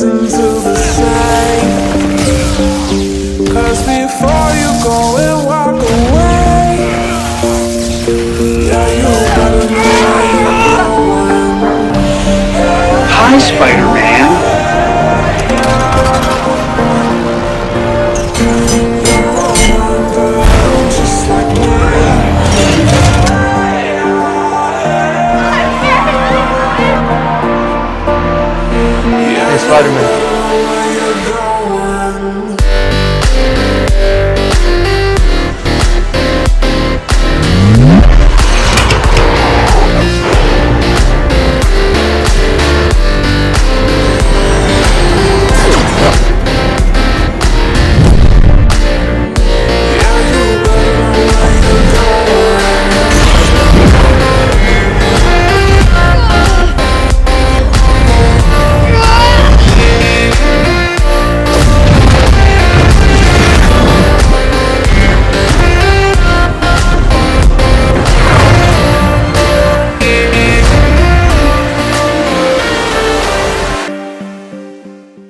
listen to the same. Cause before you go and walk away, yeah, you better know where you're going. Hi, Spider-Man. Just like me. Hey, Spider-Man.